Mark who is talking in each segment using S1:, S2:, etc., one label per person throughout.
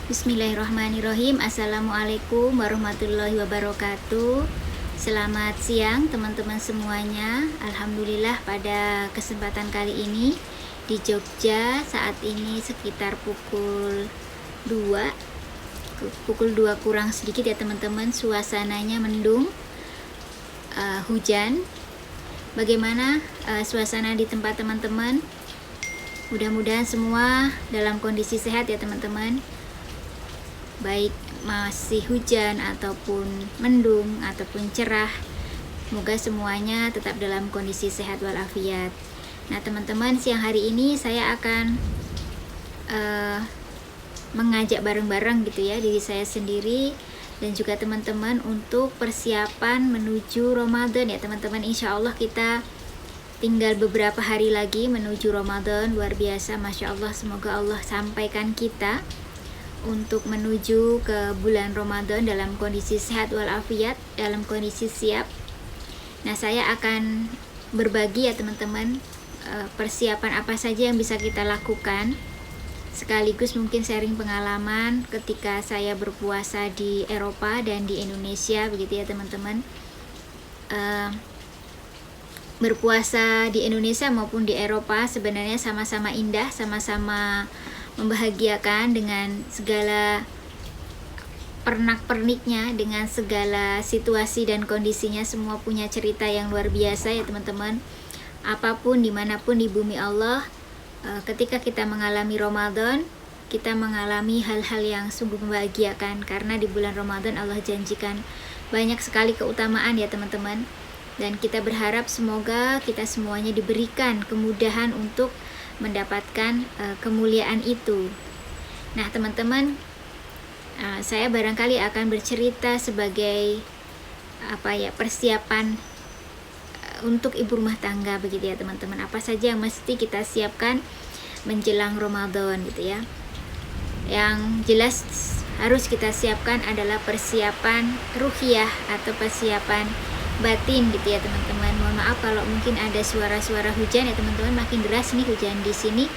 S1: Bismillahirrahmanirrahim. Assalamualaikum warahmatullahi wabarakatuh. Selamat siang teman-teman semuanya. Alhamdulillah pada kesempatan kali ini di Jogja saat ini sekitar pukul 2 kurang sedikit ya teman-teman. Suasananya mendung, hujan. Bagaimana suasana di tempat teman-teman? Mudah-mudahan semua dalam kondisi sehat ya teman-teman, baik masih hujan ataupun mendung ataupun cerah. Semoga semuanya tetap dalam kondisi sehat walafiat. Nah teman-teman, siang hari ini saya akan mengajak bareng-bareng gitu ya, diri saya sendiri dan juga teman-teman untuk persiapan menuju Ramadan ya teman-teman. Insya Allah kita tinggal beberapa hari lagi menuju Ramadan. Luar biasa, Masya Allah. Semoga Allah sampaikan kita untuk menuju ke bulan Ramadan dalam kondisi sehat walafiat, dalam kondisi siap. Nah saya akan berbagi ya teman-teman, persiapan apa saja yang bisa kita lakukan, sekaligus mungkin sharing pengalaman ketika saya berpuasa di Eropa dan di Indonesia begitu ya teman-teman. Berpuasa di Indonesia maupun di Eropa sebenarnya sama-sama indah, sama-sama membahagiakan dengan segala pernak-perniknya, dengan segala situasi dan kondisinya. Semua punya cerita yang luar biasa ya teman-teman. Apapun, dimanapun di bumi Allah, ketika kita mengalami Ramadan, kita mengalami hal-hal yang sungguh membahagiakan, karena di bulan Ramadan Allah janjikan banyak sekali keutamaan ya teman-teman. Dan kita berharap semoga kita semuanya diberikan kemudahan untuk mendapatkan kemuliaan itu. Nah teman-teman, saya barangkali akan bercerita sebagai persiapan untuk ibu rumah tangga begitu ya teman-teman. Apa saja yang mesti kita siapkan menjelang Ramadan gitu ya. Yang jelas harus kita siapkan adalah persiapan ruhiyah atau persiapan batin gitu ya teman-teman. Mohon maaf kalau mungkin ada suara-suara hujan ya teman-teman, makin deras nih hujan di sini.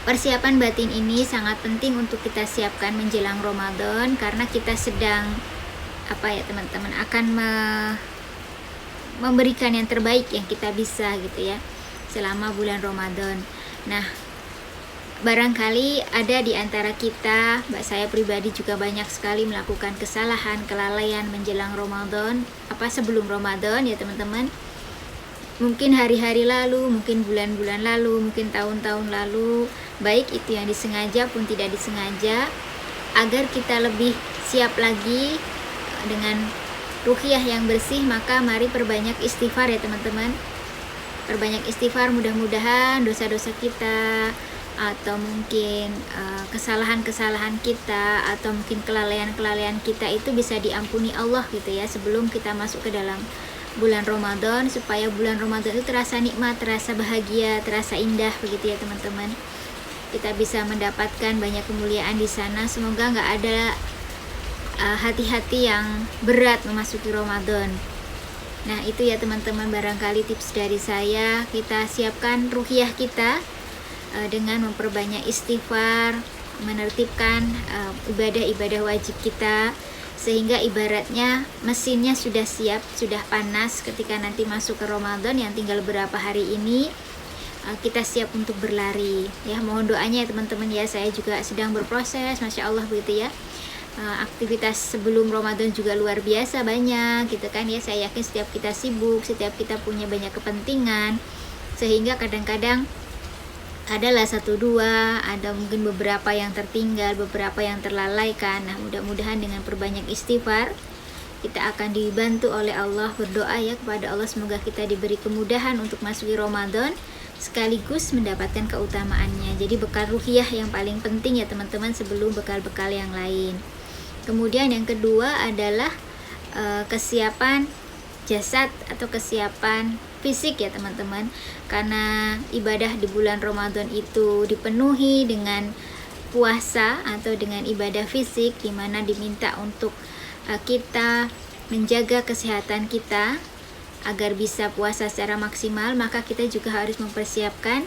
S1: Persiapan batin ini sangat penting untuk kita siapkan menjelang Ramadan, karena kita sedang teman-teman akan memberikan yang terbaik yang kita bisa gitu ya selama bulan Ramadan. Nah barangkali ada di antara kita, saya pribadi juga banyak sekali melakukan kesalahan, kelalaian menjelang Ramadan, sebelum Ramadan ya teman-teman. Mungkin hari-hari lalu, mungkin bulan-bulan lalu, mungkin tahun-tahun lalu, baik itu yang disengaja pun tidak disengaja. Agar kita lebih siap lagi dengan ruhiyah yang bersih, maka mari perbanyak istighfar ya teman-teman. Perbanyak istighfar, mudah-mudahan dosa-dosa kita atau mungkin kesalahan-kesalahan kita atau mungkin kelalaian-kelalaian kita itu bisa diampuni Allah gitu ya sebelum kita masuk ke dalam bulan Ramadan, supaya bulan Ramadan itu terasa nikmat, terasa bahagia, terasa indah begitu ya teman-teman. Kita bisa mendapatkan banyak kemuliaan di sana. Semoga nggak ada hati-hati yang berat memasuki Ramadan. Nah itu ya teman-teman, barangkali tips dari saya. Kita siapkan ruhiyah kita dengan memperbanyak istighfar, menertibkan ibadah-ibadah wajib kita, sehingga ibaratnya mesinnya sudah siap, sudah panas ketika nanti masuk ke Ramadan yang tinggal beberapa hari ini. Kita siap untuk berlari ya. Mohon doanya ya teman-teman ya, saya juga sedang berproses, Masya Allah begitu ya. Aktivitas sebelum Ramadan juga luar biasa banyak gitu kan ya. Saya yakin setiap kita sibuk, setiap kita punya banyak kepentingan, sehingga kadang-kadang adalah satu dua, ada mungkin beberapa yang tertinggal, beberapa yang terlalaikan. Nah mudah-mudahan dengan perbanyak istighfar kita akan dibantu oleh Allah. Berdoa ya kepada Allah, semoga kita diberi kemudahan untuk masuki Ramadan sekaligus mendapatkan keutamaannya. Jadi bekal ruhiyah yang paling penting ya teman-teman sebelum bekal-bekal yang lain. Kemudian yang kedua adalah kesiapan jasad atau kesiapan fisik ya teman-teman. Karena ibadah di bulan Ramadan itu dipenuhi dengan puasa atau dengan ibadah fisik, di mana diminta untuk kita menjaga kesehatan kita agar bisa puasa secara maksimal, maka kita juga harus mempersiapkan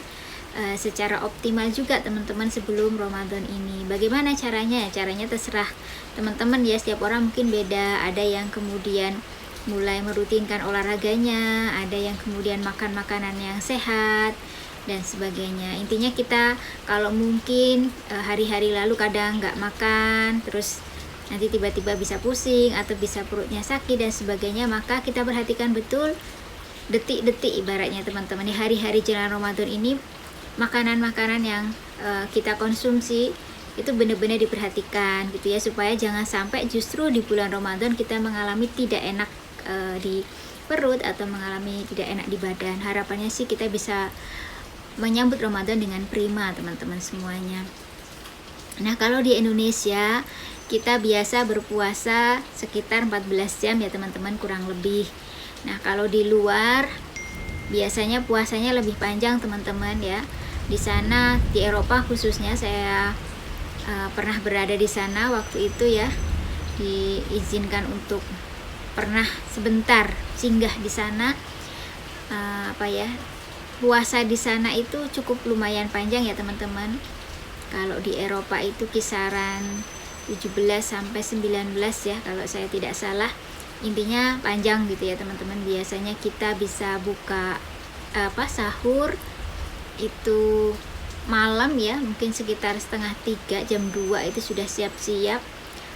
S1: secara optimal juga teman-teman sebelum Ramadan ini. Bagaimana caranya? Caranya terserah teman-teman ya, setiap orang mungkin beda. Ada yang kemudian mulai merutinkan olahraganya, ada yang kemudian makan makanan yang sehat dan sebagainya. Intinya kita kalau mungkin hari-hari lalu kadang nggak makan, terus nanti tiba-tiba bisa pusing atau bisa perutnya sakit dan sebagainya, maka kita perhatikan betul detik-detik ibaratnya teman-teman di hari-hari jelang Ramadan ini, makanan-makanan yang kita konsumsi itu benar-benar diperhatikan gitu ya, supaya jangan sampai justru di bulan Ramadan kita mengalami tidak enak di perut atau mengalami tidak enak di badan. Harapannya sih kita bisa menyambut Ramadan dengan prima teman-teman semuanya. Nah, kalau di Indonesia kita biasa berpuasa sekitar 14 jam ya teman-teman, kurang lebih. Nah, kalau di luar biasanya puasanya lebih panjang teman-teman ya. Di sana di Eropa khususnya, saya pernah berada di sana waktu itu ya, diizinkan untuk pernah sebentar singgah di sana. Puasa di sana itu cukup lumayan panjang ya teman-teman. Kalau di Eropa itu kisaran 17 sampai 19 ya kalau saya tidak salah. Intinya panjang gitu ya teman-teman. Biasanya kita bisa buka sahur itu malam ya, mungkin sekitar setengah 3, jam 2 itu sudah siap-siap.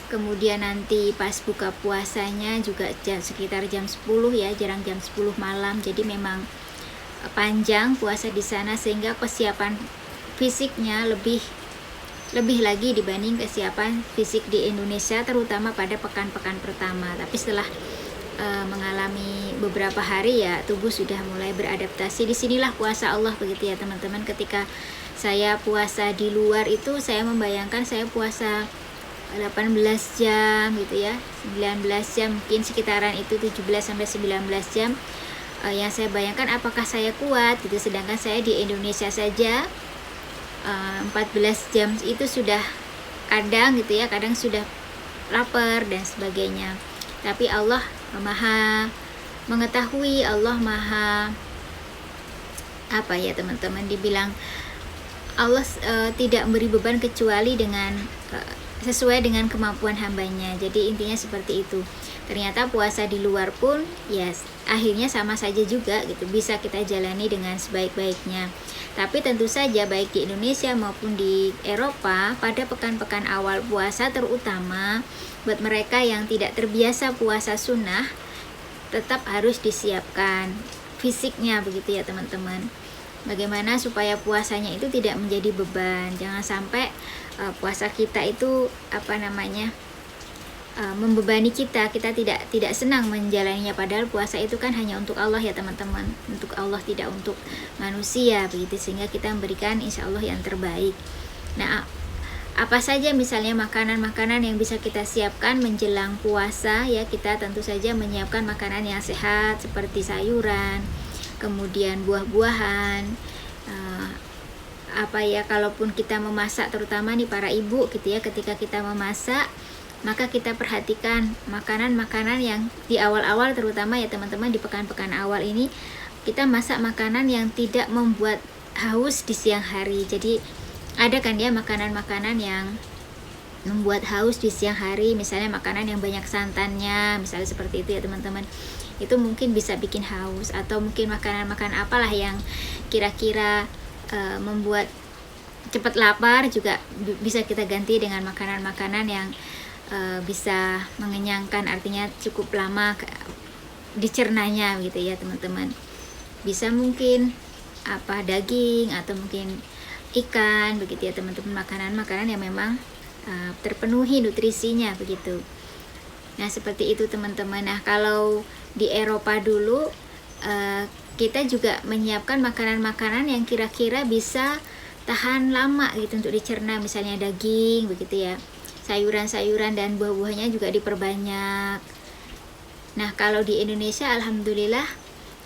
S1: Kemudian nanti pas buka puasanya juga sekitar jam 10 ya, jarang jam 10 malam. Jadi memang panjang puasa di sana, sehingga persiapan fisiknya lebih lagi dibanding kesiapan fisik di Indonesia, terutama pada pekan-pekan pertama. Tapi setelah mengalami beberapa hari ya, tubuh sudah mulai beradaptasi. Disinilah puasa Allah begitu ya teman-teman. Ketika saya puasa di luar itu, saya membayangkan saya puasa 18 jam gitu ya, 19 jam, mungkin sekitaran itu 17 sampai 19 jam. Yang saya bayangkan apakah saya kuat gitu, sedangkan saya di Indonesia saja 14 jam itu sudah kadang gitu ya, kadang sudah lapar dan sebagainya. Tapi Allah Maha mengetahui, Allah Maha teman-teman, dibilang Allah tidak memberi beban kecuali dengan sesuai dengan kemampuan hambanya. Jadi intinya seperti itu. Ternyata puasa di luar pun ya akhirnya sama saja juga gitu, bisa kita jalani dengan sebaik-baiknya. Tapi tentu saja baik di Indonesia maupun di Eropa, pada pekan-pekan awal puasa terutama buat mereka yang tidak terbiasa puasa sunnah, tetap harus disiapkan fisiknya begitu ya teman-teman. Bagaimana supaya puasanya itu tidak menjadi beban. Jangan sampai puasa kita itu membebani kita tidak senang menjalaninya, padahal puasa itu kan hanya untuk Allah ya teman-teman, untuk Allah, tidak untuk manusia begitu, sehingga kita memberikan insya Allah yang terbaik. Nah, apa saja misalnya makanan-makanan yang bisa kita siapkan menjelang puasa ya, kita tentu saja menyiapkan makanan yang sehat seperti sayuran, kemudian buah-buahan, kalaupun kita memasak, terutama nih para ibu gitu ya, ketika kita memasak maka kita perhatikan makanan-makanan yang di awal-awal, terutama ya teman-teman di pekan-pekan awal ini, kita masak makanan yang tidak membuat haus di siang hari. Jadi ada kan ya makanan-makanan yang membuat haus di siang hari, misalnya makanan yang banyak santannya, misalnya seperti itu ya teman-teman. Itu mungkin bisa bikin haus, atau mungkin makanan-makanan apalah yang kira-kira membuat cepat lapar, juga bisa kita ganti dengan makanan-makanan yang bisa mengenyangkan, artinya cukup lama dicernanya gitu ya teman-teman. Bisa mungkin daging atau mungkin ikan begitu ya teman-teman, makanan-makanan yang memang terpenuhi nutrisinya begitu. Nah seperti itu teman-teman. Nah kalau di Eropa dulu kita juga menyiapkan makanan-makanan yang kira-kira bisa tahan lama gitu untuk dicerna, misalnya daging begitu ya, sayuran-sayuran dan buah-buahnya juga diperbanyak. Nah kalau di Indonesia alhamdulillah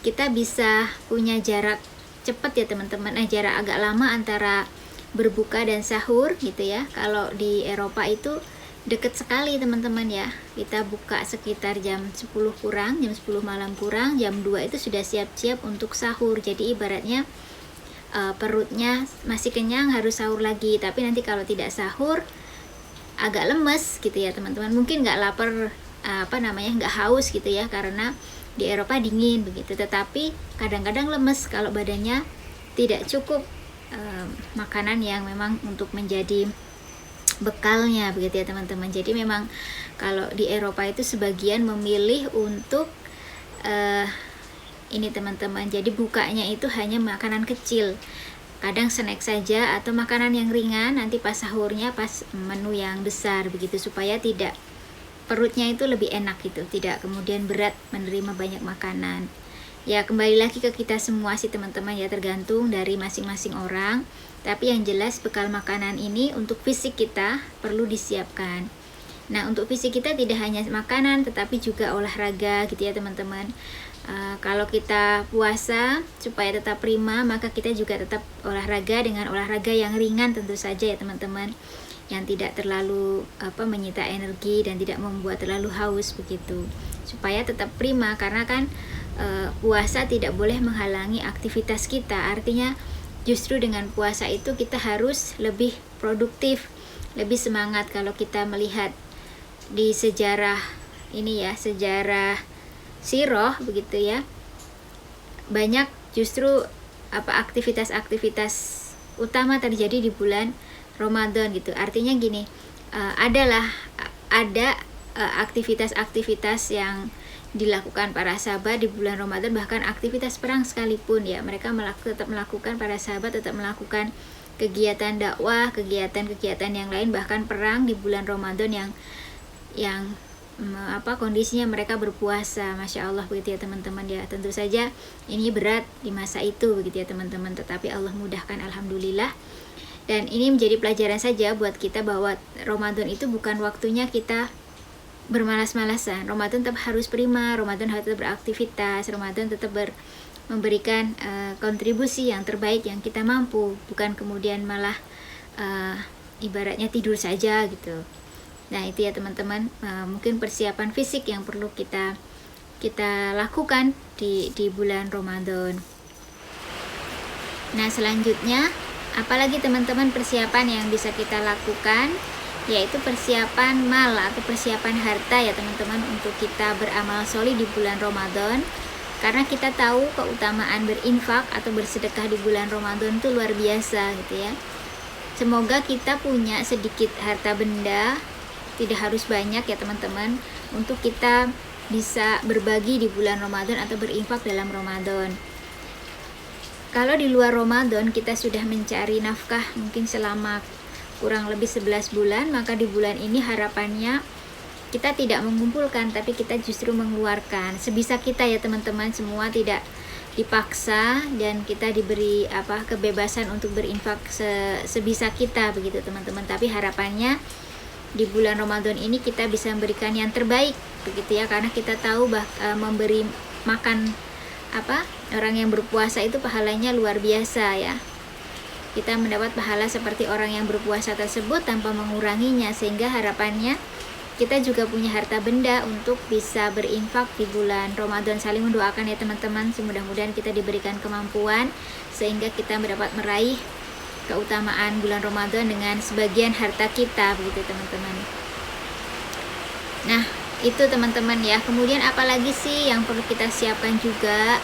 S1: kita bisa punya jarak cepat ya teman-teman, jarak agak lama antara berbuka dan sahur gitu ya. Kalau di Eropa itu deket sekali teman-teman ya, kita buka sekitar jam 10 kurang, jam 10 malam kurang, jam 2 itu sudah siap-siap untuk sahur. Jadi ibaratnya perutnya masih kenyang harus sahur lagi, tapi nanti kalau tidak sahur agak lemes gitu ya teman-teman, mungkin nggak lapar nggak haus gitu ya, karena di Eropa dingin begitu, tetapi kadang-kadang lemes kalau badannya tidak cukup makanan yang memang untuk menjadi bekalnya begitu ya teman-teman. Jadi memang kalau di Eropa itu sebagian memilih untuk ini teman-teman, jadi bukanya itu hanya makanan kecil, kadang snack saja atau makanan yang ringan, nanti pas sahurnya pas menu yang besar begitu, supaya tidak perutnya itu lebih enak gitu, tidak kemudian berat menerima banyak makanan. Ya kembali lagi ke kita semua sih teman-teman ya, tergantung dari masing-masing orang, tapi yang jelas bekal makanan ini untuk fisik kita perlu disiapkan. Nah untuk fisik kita tidak hanya makanan tetapi juga olahraga gitu ya teman-teman. Kalau kita puasa supaya tetap prima, maka kita juga tetap olahraga dengan olahraga yang ringan tentu saja ya teman-teman, yang tidak terlalu menyita energi dan tidak membuat terlalu haus begitu, supaya tetap prima. Karena kan puasa tidak boleh menghalangi aktivitas kita, artinya justru dengan puasa itu kita harus lebih produktif, lebih semangat. Kalau kita melihat di sejarah ini ya, sejarah Sirah begitu ya, banyak justru aktivitas-aktivitas utama terjadi di bulan Ramadan gitu. Artinya gini, ada aktivitas-aktivitas yang dilakukan para sahabat di bulan Ramadan, bahkan aktivitas perang sekalipun ya, mereka tetap melakukan, para sahabat tetap melakukan kegiatan dakwah, kegiatan-kegiatan yang lain, bahkan perang di bulan Ramadan yang kondisinya mereka berpuasa, Masya Allah begitu ya teman-teman ya. Tentu saja ini berat di masa itu begitu ya teman-teman, tetapi Allah mudahkan, alhamdulillah. Dan ini menjadi pelajaran saja buat kita bahwa Ramadan itu bukan waktunya kita bermalas-malasan. Ramadan tetap harus prima, Ramadan harus tetap beraktivitas, Ramadan tetap memberikan kontribusi yang terbaik yang kita mampu, bukan kemudian malah ibaratnya tidur saja gitu. Nah itu ya teman-teman, mungkin persiapan fisik yang perlu kita lakukan di bulan Ramadan. Nah selanjutnya, apalagi teman-teman persiapan yang bisa kita lakukan, yaitu persiapan mal atau persiapan harta ya teman-teman, untuk kita beramal sholih di bulan Ramadan. Karena kita tahu keutamaan berinfak atau bersedekah di bulan Ramadan itu luar biasa gitu ya. Semoga kita punya sedikit harta benda, tidak harus banyak ya teman-teman, untuk kita bisa berbagi di bulan Ramadan atau berinfak dalam Ramadan. Kalau di luar Ramadan kita sudah mencari nafkah mungkin selama kurang lebih 11 bulan, maka di bulan ini harapannya kita tidak mengumpulkan, tapi kita justru mengeluarkan sebisa kita ya teman-teman, semua tidak dipaksa dan kita diberi kebebasan untuk berinfak sebisa kita begitu teman-teman. Tapi harapannya di bulan Ramadan ini kita bisa memberikan yang terbaik begitu ya, karena kita tahu memberi makan orang yang berpuasa itu pahalanya luar biasa ya. Kita mendapat pahala seperti orang yang berpuasa tersebut tanpa menguranginya, sehingga harapannya kita juga punya harta benda untuk bisa berinfak di bulan Ramadan. Saling mendoakan ya teman-teman, mudah-mudahan kita diberikan kemampuan sehingga kita mendapat meraih keutamaan bulan Ramadan dengan sebagian harta kita begitu teman-teman. Nah itu teman-teman ya. Kemudian apalagi sih yang perlu kita siapkan juga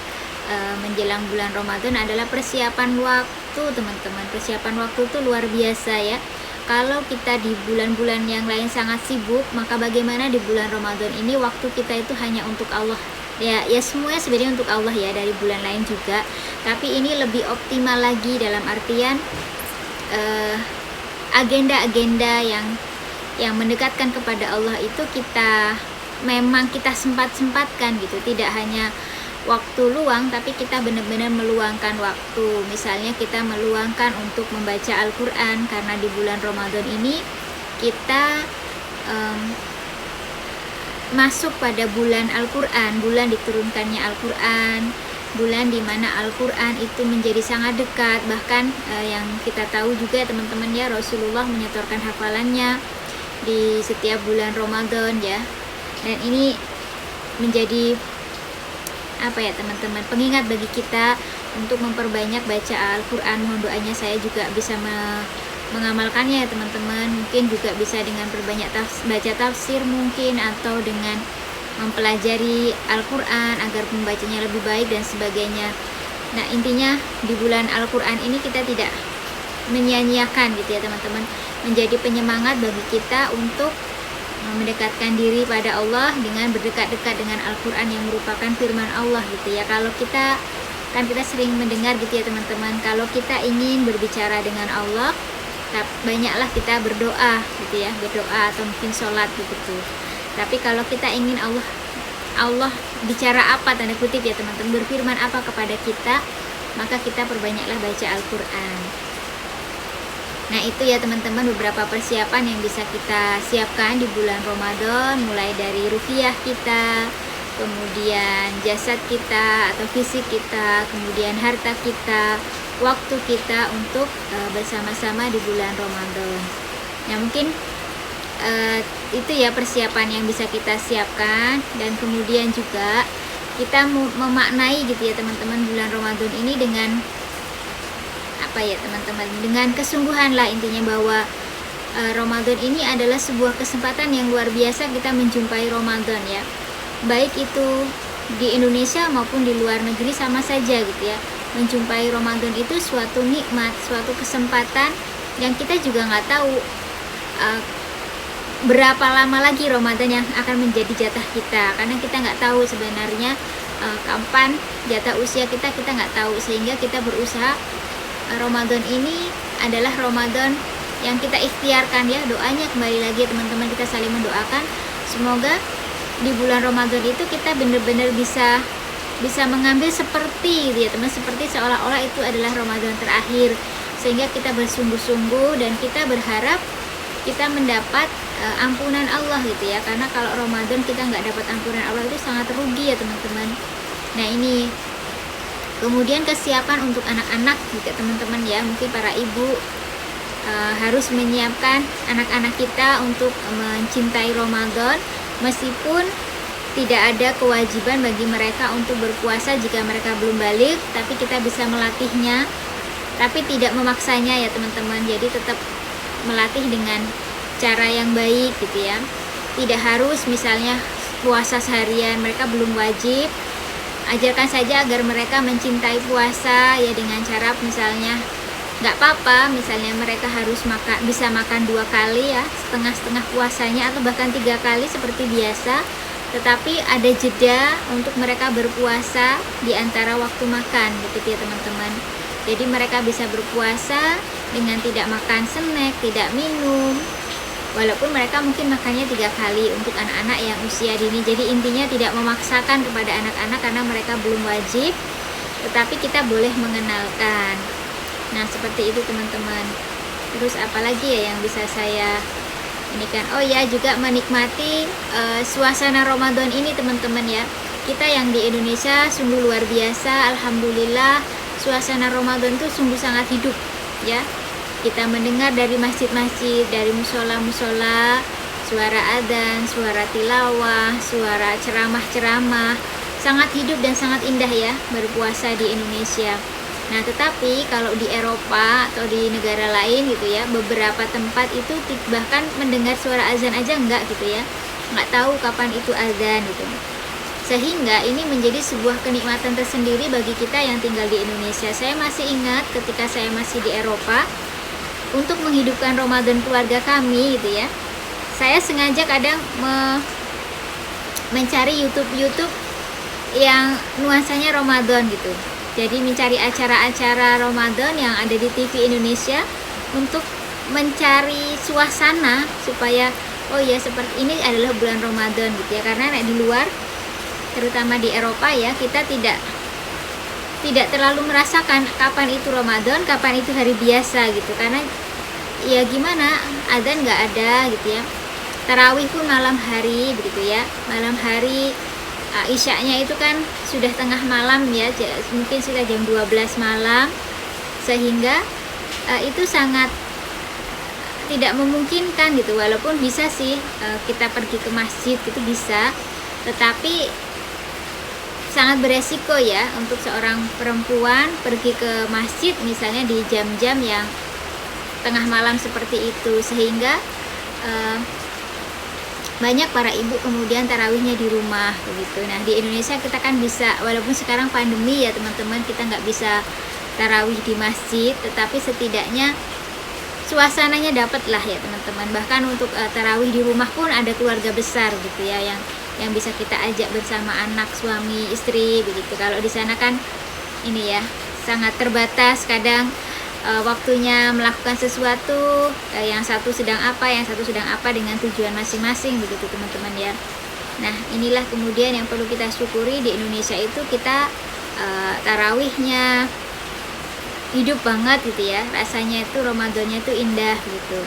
S1: menjelang bulan Ramadan adalah persiapan waktu teman-teman. Persiapan waktu itu luar biasa ya. Kalau kita di bulan-bulan yang lain sangat sibuk, maka bagaimana di bulan Ramadan ini waktu kita itu hanya untuk Allah ya semuanya sebenarnya untuk Allah ya, dari bulan lain juga, tapi ini lebih optimal lagi dalam artian agenda-agenda yang mendekatkan kepada Allah itu kita sempat-sempatkan gitu, tidak hanya waktu luang, tapi kita benar-benar meluangkan waktu. Misalnya kita meluangkan untuk membaca Al-Quran, karena di bulan Ramadan ini kita masuk pada bulan Al-Quran, bulan diturunkannya Al-Quran, bulan dimana Al-Quran itu menjadi sangat dekat. Bahkan yang kita tahu juga teman-teman ya, Rasulullah menyetorkan hafalannya di setiap bulan Ramadan ya. Dan ini menjadi teman-teman, pengingat bagi kita untuk memperbanyak baca Al-Quran. Mohon doanya saya juga bisa mengamalkannya ya teman-teman. Mungkin juga bisa dengan perbanyak baca tafsir mungkin, atau dengan mempelajari Al-Quran agar membacanya lebih baik dan sebagainya. Nah intinya di bulan Al-Quran ini kita tidak menyia-nyiakan gitu ya teman-teman, menjadi penyemangat bagi kita untuk mendekatkan diri pada Allah dengan berdekat-dekat dengan Al-Quran yang merupakan firman Allah gitu ya. Kalau kita sering mendengar gitu ya teman-teman, kalau kita ingin berbicara dengan Allah, banyaklah kita berdoa gitu ya, berdoa atau mungkin sholat gitu. Tapi kalau kita ingin Allah bicara apa, tanda kutip ya teman-teman, berfirman apa kepada kita, maka kita perbanyaklah baca Al-Quran. Nah itu ya teman-teman beberapa persiapan yang bisa kita siapkan di bulan Ramadan, mulai dari ruhiyah kita, kemudian jasad kita atau fisik kita, kemudian harta kita, waktu kita untuk bersama-sama di bulan Ramadan. Nah mungkin itu ya persiapan yang bisa kita siapkan. Dan kemudian juga kita memaknai gitu ya teman-teman bulan Ramadan ini dengan apa ya teman-teman, dengan kesungguhan lah intinya, bahwa Ramadan ini adalah sebuah kesempatan yang luar biasa kita menjumpai Ramadan ya, baik itu di Indonesia maupun di luar negeri sama saja gitu ya. Menjumpai Ramadan itu suatu nikmat, suatu kesempatan yang kita juga nggak tahu berapa lama lagi Ramadan yang akan menjadi jatah kita, karena kita nggak tahu sebenarnya kapan jatah usia kita nggak tahu. Sehingga kita berusaha Ramadan ini adalah Ramadan yang kita ikhtiarkan ya. Doanya kembali lagi teman-teman, kita saling mendoakan semoga di bulan Ramadan itu kita benar-benar bisa mengambil seperti gitu ya teman, seperti seolah-olah itu adalah Ramadan terakhir, sehingga kita bersungguh-sungguh dan kita berharap kita mendapat ampunan Allah gitu ya. Karena kalau Ramadan kita nggak dapat ampunan Allah itu sangat rugi ya teman-teman. Nah ini kemudian kesiapan untuk anak-anak juga teman-teman ya, mungkin para ibu harus menyiapkan anak-anak kita untuk mencintai Ramadan, meskipun tidak ada kewajiban bagi mereka untuk berpuasa jika mereka belum balik, tapi kita bisa melatihnya, tapi tidak memaksanya ya teman-teman. Jadi tetap melatih dengan cara yang baik gitu ya. Tidak harus misalnya puasa seharian, mereka belum wajib. Ajarkan saja agar mereka mencintai puasa ya, dengan cara misalnya nggak apa-apa misalnya mereka harus bisa makan 2 kali ya, setengah-setengah puasanya, atau bahkan 3 kali seperti biasa, tetapi ada jeda untuk mereka berpuasa di antara waktu makan gitu ya teman-teman. Jadi mereka bisa berpuasa dengan tidak makan snack, tidak minum, walaupun mereka mungkin makannya 3 kali untuk anak-anak yang usia dini. Jadi intinya tidak memaksakan kepada anak-anak karena mereka belum wajib, tetapi kita boleh mengenalkan. Nah seperti itu teman-teman. Terus apalagi ya yang bisa saya ini kan, oh ya juga menikmati suasana Ramadan ini teman-teman ya. Kita yang di Indonesia sungguh luar biasa, alhamdulillah suasana Ramadan itu sungguh sangat hidup ya. Kita mendengar dari masjid-masjid, dari musola-musola, suara adzan, suara tilawah, suara ceramah-ceramah, sangat hidup dan sangat indah ya berpuasa di Indonesia. Nah tetapi kalau di Eropa atau di negara lain gitu ya, beberapa tempat itu bahkan mendengar suara azan aja enggak gitu ya, nggak tahu kapan itu azan gitu. Sehingga ini menjadi sebuah kenikmatan tersendiri bagi kita yang tinggal di Indonesia. Saya masih ingat ketika saya masih di Eropa, untuk menghidupkan Ramadan keluarga kami gitu ya, saya sengaja kadang mencari YouTube yang nuansanya Ramadan gitu. Jadi mencari acara-acara Ramadan yang ada di TV Indonesia untuk mencari suasana supaya oh ya seperti ini adalah bulan Ramadan gitu ya. Karena di luar, terutama di Eropa ya, kita tidak terlalu merasakan kapan itu Ramadan, kapan itu hari biasa gitu. Karena ya gimana, adzan nggak ada gitu ya. Tarawih pun malam hari begitu ya, malam hari. Isyaknya itu kan sudah tengah malam ya, mungkin sudah jam 12 malam, sehingga itu sangat tidak memungkinkan gitu. Walaupun bisa sih kita pergi ke masjid itu bisa, tetapi sangat beresiko ya untuk seorang perempuan pergi ke masjid misalnya di jam-jam yang tengah malam seperti itu, sehingga banyak para ibu kemudian tarawihnya di rumah begitu. Nah di Indonesia kita kan bisa, walaupun sekarang pandemi ya teman-teman, kita nggak bisa tarawih di masjid, tetapi setidaknya suasananya dapat lah ya teman-teman. Bahkan untuk tarawih di rumah pun ada keluarga besar gitu ya, yang bisa kita ajak bersama anak, suami, istri begitu. Kalau di sana kan ini ya sangat terbatas, kadang waktunya melakukan sesuatu, yang satu sedang apa, yang satu sedang apa, dengan tujuan masing-masing begitu teman-teman ya. Nah inilah kemudian yang perlu kita syukuri, di Indonesia itu kita tarawihnya hidup banget gitu ya, rasanya itu Ramadannya itu indah gitu.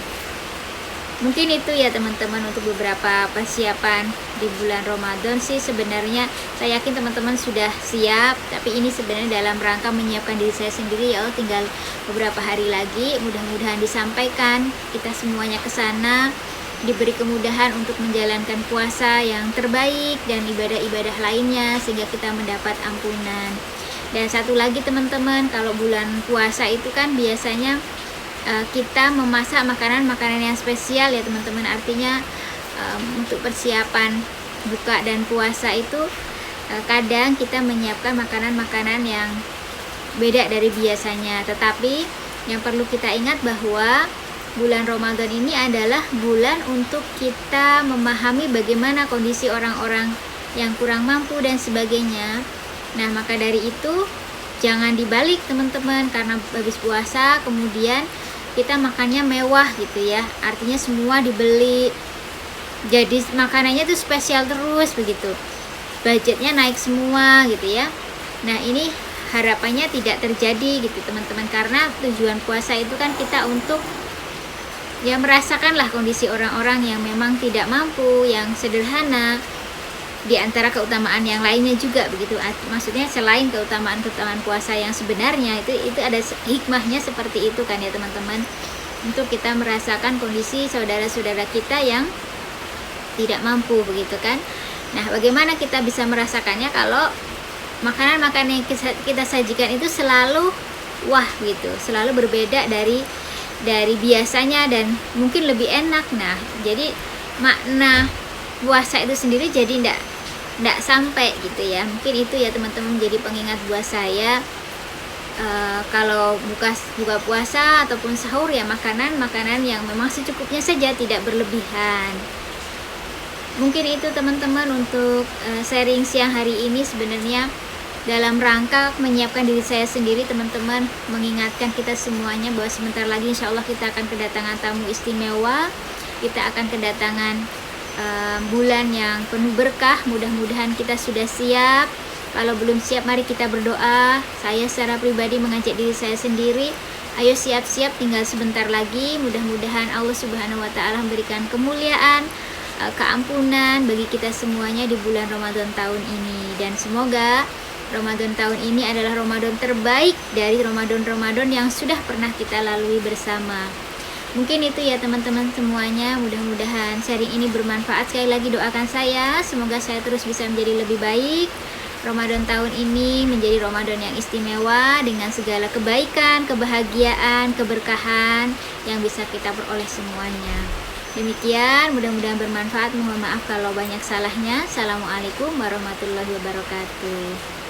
S1: Mungkin itu ya teman-teman untuk beberapa persiapan di bulan Ramadan sih. Sebenarnya saya yakin teman-teman sudah siap, tapi ini sebenarnya dalam rangka menyiapkan diri saya sendiri ya. Tinggal beberapa hari lagi, mudah-mudahan disampaikan kita semuanya ke sana, diberi kemudahan untuk menjalankan puasa yang terbaik dan ibadah-ibadah lainnya sehingga kita mendapat ampunan. Dan satu lagi teman-teman, kalau bulan puasa itu kan biasanya kita memasak makanan-makanan yang spesial ya teman-teman. Artinya untuk persiapan buka dan puasa itu kadang kita menyiapkan makanan-makanan yang beda dari biasanya. Tetapi yang perlu kita ingat bahwa bulan Ramadan ini adalah bulan untuk kita memahami bagaimana kondisi orang-orang yang kurang mampu dan sebagainya. Nah maka dari itu jangan dibalik teman-teman, karena habis puasa kemudian kita makannya mewah gitu ya, artinya semua dibeli, jadi makanannya tuh spesial terus begitu, budgetnya naik semua gitu ya. Nah ini harapannya tidak terjadi gitu teman-teman, karena tujuan puasa itu kan kita untuk ya merasakanlah kondisi orang-orang yang memang tidak mampu, yang sederhana, di antara keutamaan yang lainnya juga begitu. Maksudnya selain keutamaan-keutamaan puasa yang sebenarnya itu ada hikmahnya seperti itu kan ya teman-teman, untuk kita merasakan kondisi saudara-saudara kita yang tidak mampu begitu kan. Nah bagaimana kita bisa merasakannya kalau makanan-makanan yang kita sajikan itu selalu wah gitu, selalu berbeda dari biasanya dan mungkin lebih enak. Nah jadi makna puasa itu sendiri jadi ndak sampai gitu ya. Mungkin itu ya teman-teman jadi pengingat buat saya, kalau buka puasa ataupun sahur ya makanan yang memang secukupnya saja, tidak berlebihan. Mungkin itu teman-teman untuk sharing siang hari ini, sebenarnya dalam rangka menyiapkan diri saya sendiri teman-teman, mengingatkan kita semuanya bahwa sebentar lagi insya Allah kita akan kedatangan tamu istimewa, kita akan kedatangan bulan yang penuh berkah. Mudah-mudahan kita sudah siap. Kalau belum siap, mari kita berdoa. Saya secara pribadi mengajak diri saya sendiri, ayo siap-siap, tinggal sebentar lagi. Mudah-mudahan Allah Subhanahu wa Ta'ala memberikan kemuliaan, keampunan bagi kita semuanya di bulan Ramadan tahun ini. Dan semoga Ramadan tahun ini adalah Ramadan terbaik dari Ramadan-Ramadan yang sudah pernah kita lalui bersama. Mungkin itu ya teman-teman semuanya, mudah-mudahan sharing ini bermanfaat. Sekali lagi doakan saya, semoga saya terus bisa menjadi lebih baik. Ramadan tahun ini menjadi Ramadan yang istimewa dengan segala kebaikan, kebahagiaan, keberkahan yang bisa kita peroleh semuanya. Demikian, mudah-mudahan bermanfaat. Mohon maaf kalau banyak salahnya. Assalamualaikum warahmatullahi wabarakatuh.